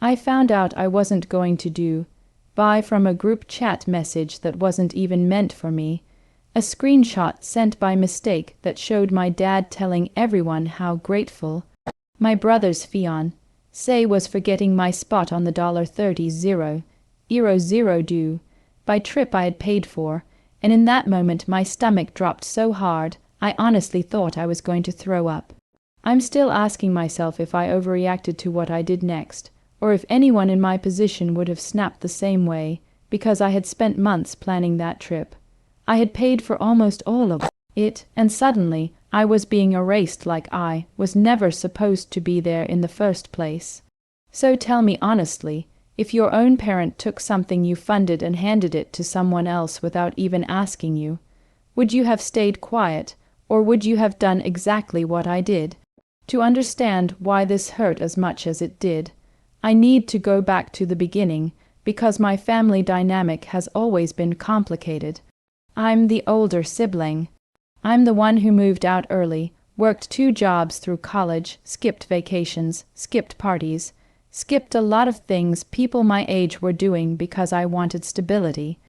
I found out I wasn't going to buy from a group chat message that wasn't even meant for me, a screenshot sent by mistake that showed my dad telling everyone how grateful my brother's fiancée was for getting my spot on the $30 due by trip I had paid for, and in that moment my stomach dropped so hard I honestly thought I was going to throw up. I'm still asking myself if I overreacted to what I did next, or if anyone in my position would have snapped the same way, because I had spent months planning that trip. I had paid for almost all of it, and suddenly I was being erased like I was never supposed to be there in the first place. So tell me honestly, if your own parent took something you funded and handed it to someone else without even asking you, would you have stayed quiet, or would you have done exactly what I did? To understand why this hurt as much as it did, I need to go back to the beginning, because my family dynamic has always been complicated. I'm the older sibling. I'm the one who moved out early, worked 2 jobs through college, skipped vacations, skipped parties, skipped a lot of things people my age were doing because I wanted stability.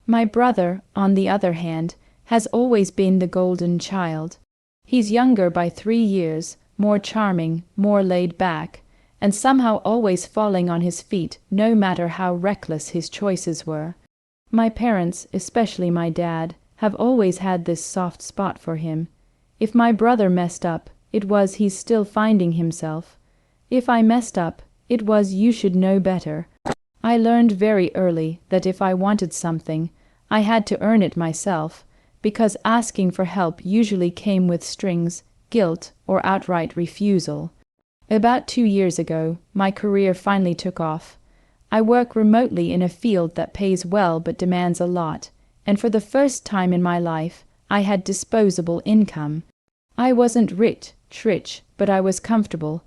My brother, on the other hand, has always been the golden child. He's younger by 3 years, more charming, more laid back, and somehow always falling on his feet no matter how reckless his choices were. My parents, especially my dad, have always had this soft spot for him. If my brother messed up, it was he's still finding himself. If I messed up, it was you should know better. I learned very early that if I wanted something, I had to earn it myself, because asking for help usually came with strings, guilt, or outright refusal. About 2 years ago, my career finally took off. I work remotely in a field that pays well but demands a lot, and for the first time in my life, I had disposable income. I wasn't rich, but I was comfortable.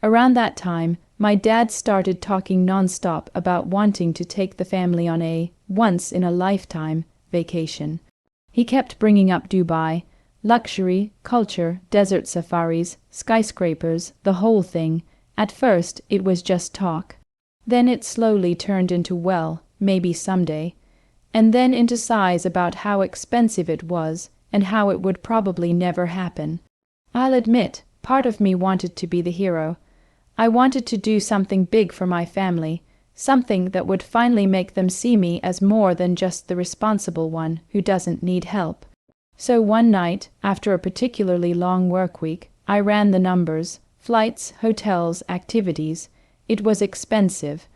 Around that time, my dad started talking nonstop about wanting to take the family on a once-in-a-lifetime vacation. He kept bringing up Dubai, luxury, culture, desert safaris, skyscrapers, the whole thing. At first, it was just talk. Then it slowly turned into, well, maybe someday. And then into sighs about how expensive it was and how it would probably never happen. I'll admit, part of me wanted to be the hero. I wanted to do something big for my family, something that would finally make them see me as more than just the responsible one who doesn't need help. So one night, after a particularly long work week, I ran the numbers, flights, hotels, activities. It was expensive,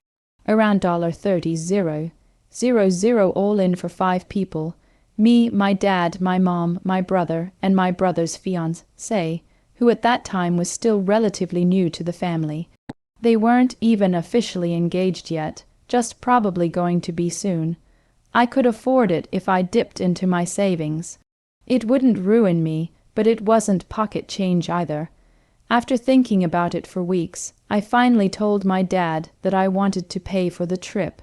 around $30 all in for 5 people, me, my dad, my mom, my brother, and my brother's fiancée, who at that time was still relatively new to the family. They weren't even officially engaged yet, just probably going to be soon. I could afford it if I dipped into my savings. It wouldn't ruin me, but it wasn't pocket change either. After thinking about it for weeks, I finally told my dad that I wanted to pay for the trip.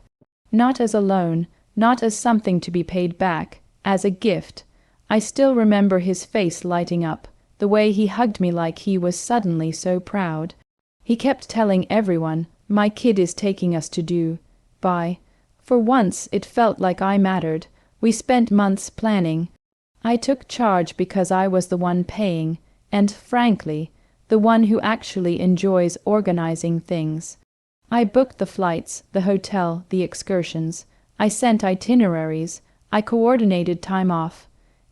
Not as a loan, not as something to be paid back, as a gift. I still remember his face lighting up, the way he hugged me like he was suddenly so proud. He kept telling everyone, my kid is taking us to Dubai. For once it felt like I mattered. We spent months planning. I took charge because I was the one paying, and, frankly, the one who actually enjoys organizing things. I booked the flights, the hotel, the excursions. I sent itineraries. I coordinated time off.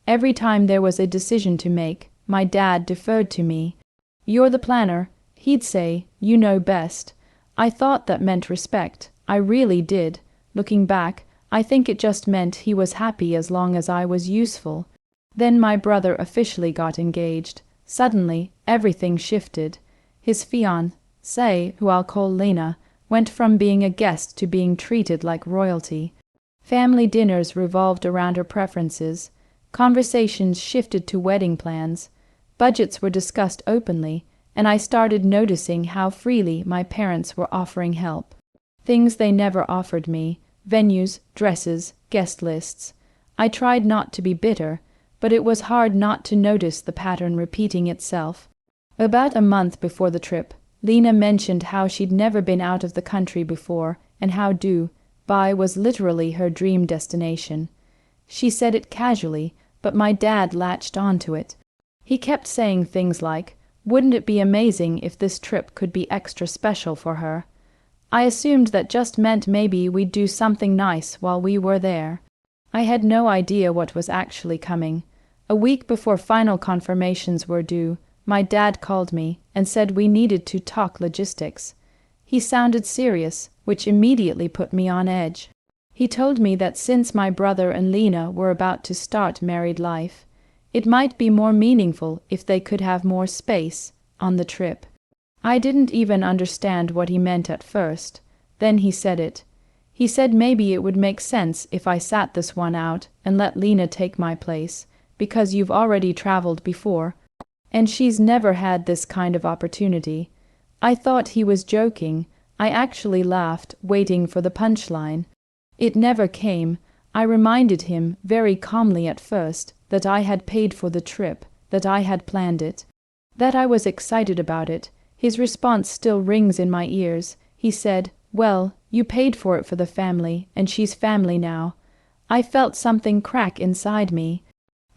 Every time there was a decision to make, my dad deferred to me. You're the planner. He'd say, you know best. I thought that meant respect. I really did. Looking back, I think it just meant he was happy as long as I was useful. Then my brother officially got engaged. Suddenly, everything shifted. His fiancée, who I'll call Lena, went from being a guest to being treated like royalty. Family dinners revolved around her preferences. Conversations shifted to wedding plans. Budgets were discussed openly, and I started noticing how freely my parents were offering help. Things they never offered me: venues, dresses, guest lists. I tried not to be bitter, but it was hard not to notice the pattern repeating itself. About a month before the trip, Lena mentioned how she'd never been out of the country before and how Dubai was literally her dream destination. She said it casually, but my dad latched onto it. He kept saying things like, "Wouldn't it be amazing if this trip could be extra special for her?" I assumed that just meant maybe we'd do something nice while we were there. I had no idea what was actually coming. A week before final confirmations were due, my dad called me and said we needed to talk logistics. He sounded serious, which immediately put me on edge. He told me that since my brother and Lena were about to start married life, it might be more meaningful if they could have more space on the trip. I didn't even understand what he meant at first. Then he said it. He said maybe it would make sense if I sat this one out and let Lena take my place, because you've already traveled before, and she's never had this kind of opportunity. I thought he was joking. I actually laughed, waiting for the punchline. It never came. I reminded him, very calmly at first, that I had paid for the trip, that I had planned it, that I was excited about it. His response still rings in my ears. He said, "Well, you paid for it for the family, and she's family now." I felt something crack inside me.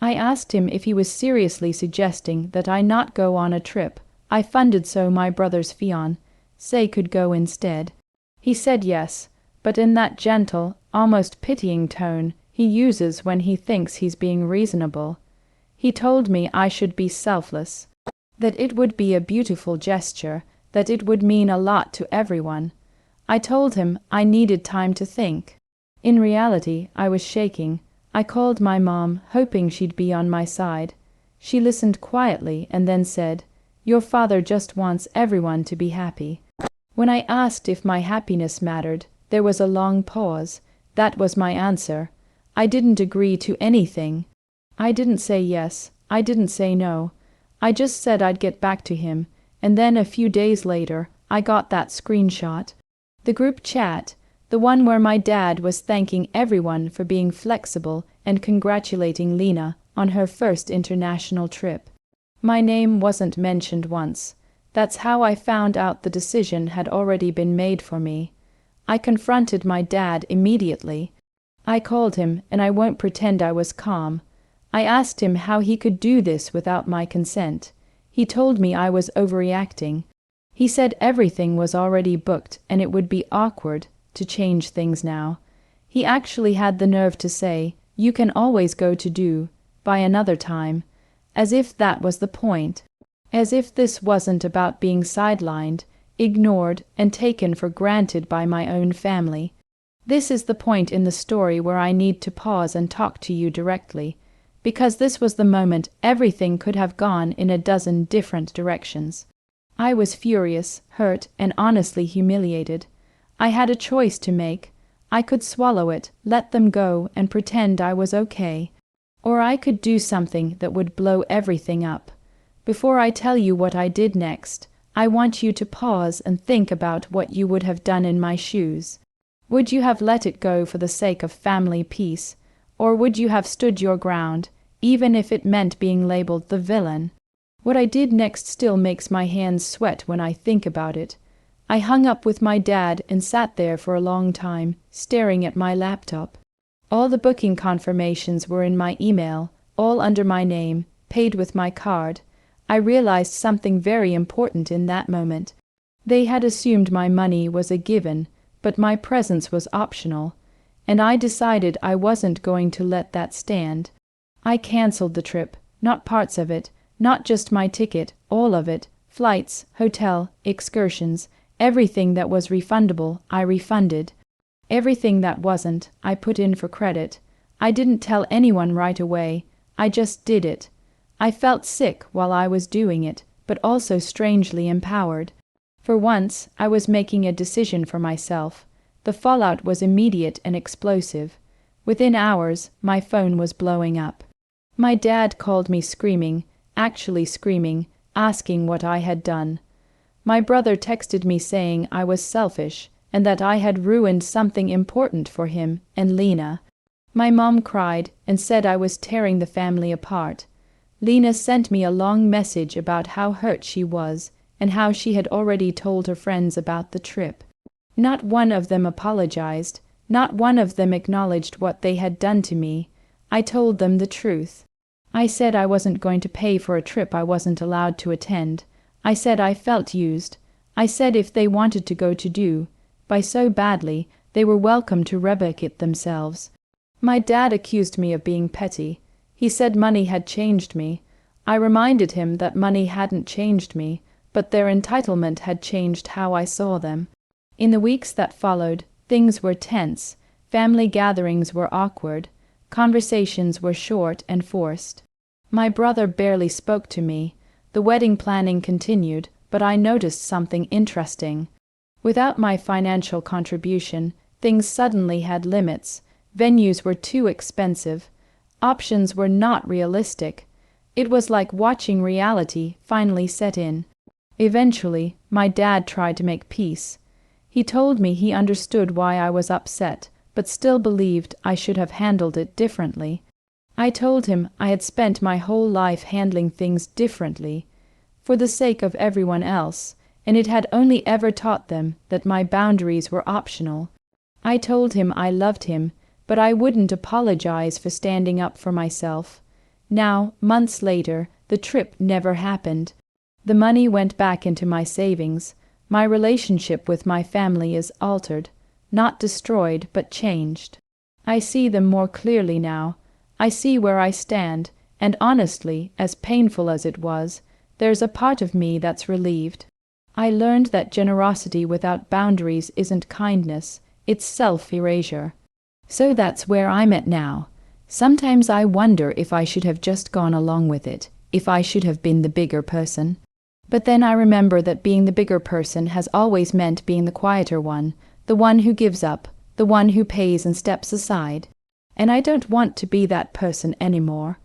I asked him if he was seriously suggesting that I not go on a trip I funded so my brother's fiancée could go instead. He said yes, but in that gentle, almost pitying tone he uses when he thinks he's being reasonable. He told me I should be selfless, that it would be a beautiful gesture, that it would mean a lot to everyone. I told him I needed time to think. In reality, I was shaking. I called my mom, hoping she'd be on my side. She listened quietly and then said, "Your father just wants everyone to be happy." When I asked if my happiness mattered, there was a long pause. That was my answer. I didn't agree to anything. I didn't say yes. I didn't say no. I just said I'd get back to him, and then a few days later, I got that screenshot. The group chat, the one where my dad was thanking everyone for being flexible and congratulating Lena on her first international trip. My name wasn't mentioned once. That's how I found out the decision had already been made for me. I confronted my dad immediately. I called him, and I won't pretend I was calm. I asked him how he could do this without my consent. He told me I was overreacting. He said everything was already booked and it would be awkward to change things now. He actually had the nerve to say, "You can always go to Dubai another time," as if that was the point, as if this wasn't about being sidelined, ignored, and taken for granted by my own family. This is the point in the story where I need to pause and talk to you directly, because this was the moment everything could have gone in a dozen different directions. I was furious, hurt, and honestly humiliated. I had a choice to make. I could swallow it, let them go, and pretend I was okay. Or I could do something that would blow everything up. Before I tell you what I did next, I want you to pause and think about what you would have done in my shoes. Would you have let it go for the sake of family peace, or would you have stood your ground, even if it meant being labeled the villain? What I did next still makes my hands sweat when I think about it. I hung up with my dad and sat there for a long time, staring at my laptop. All the booking confirmations were in my email, all under my name, paid with my card. I realized something very important in that moment. They had assumed my money was a given, but my presence was optional, and I decided I wasn't going to let that stand. I canceled the trip, not parts of it, not just my ticket, all of it, flights, hotel, excursions, everything that was refundable, I refunded. Everything that wasn't, I put in for credit. I didn't tell anyone right away. I just did it. I felt sick while I was doing it, but also strangely empowered. For once, I was making a decision for myself. The fallout was immediate and explosive. Within hours, my phone was blowing up. My dad called me screaming, actually screaming, asking what I had done. My brother texted me saying I was selfish and that I had ruined something important for him and Lena. My mom cried and said I was tearing the family apart. Lena sent me a long message about how hurt she was and how she had already told her friends about the trip. Not one of them apologized. Not one of them acknowledged what they had done to me. I told them the truth. I said I wasn't going to pay for a trip I wasn't allowed to attend. I said I felt used. I said if they wanted to go to do by so badly, they were welcome to rebuke it themselves. My dad accused me of being petty. He said money had changed me. I reminded him that money hadn't changed me, but their entitlement had changed how I saw them. In the weeks that followed, things were tense. Family gatherings were awkward. Conversations were short and forced. My brother barely spoke to me. The wedding planning continued, but I noticed something interesting. Without my financial contribution, things suddenly had limits. Venues were too expensive. Options were not realistic. It was like watching reality finally set in. Eventually, my dad tried to make peace. He told me he understood why I was upset, but still believed I should have handled it differently. I told him I had spent my whole life handling things differently, for the sake of everyone else, and it had only ever taught them that my boundaries were optional. I told him I loved him, but I wouldn't apologize for standing up for myself. Now, months later, the trip never happened. The money went back into my savings. My relationship with my family is altered, not destroyed, but changed. I see them more clearly now. I see where I stand, and honestly, as painful as it was, there's a part of me that's relieved. I learned that generosity without boundaries isn't kindness, it's self-erasure. So that's where I'm at now. Sometimes I wonder if I should have just gone along with it, if I should have been the bigger person. But then I remember that being the bigger person has always meant being the quieter one, the one who gives up, the one who pays and steps aside. And I don't want to be that person anymore.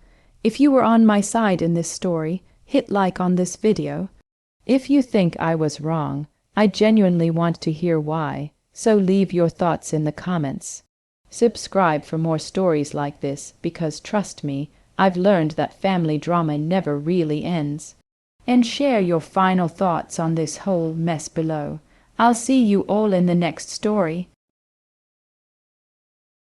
If you were on my side in this story, hit like on this video. If you think I was wrong, I genuinely want to hear why, so leave your thoughts in the comments. Subscribe for more stories like this because trust me, I've learned that family drama never really ends. And share your final thoughts on this whole mess below. I'll see you all in the next story.